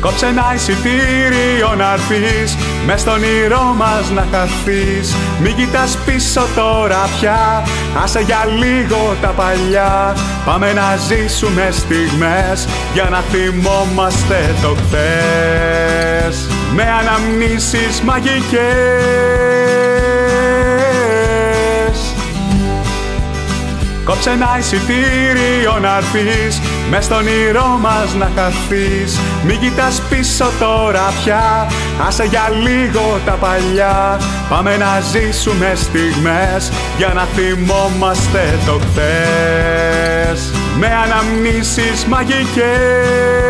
Κόψε ένα εισιτήριο να'ρθείς, μες στον όνειρό μας να χαθείς. Μην κοιτάς πίσω τώρα πια, άσε για λίγο τα παλιά. Πάμε να ζήσουμε στιγμές, για να θυμόμαστε το χθες. Με αναμνήσεις μαγικές. Κόψε ένα εισιτήριο να'ρθείς, μες στον όνειρό μας να χαθείς. Μην κοιτάς πίσω τώρα πια, άσε για λίγο τα παλιά. Πάμε να ζήσουμε στιγμές, για να θυμόμαστε το χθες. Με αναμνήσεις μαγικές.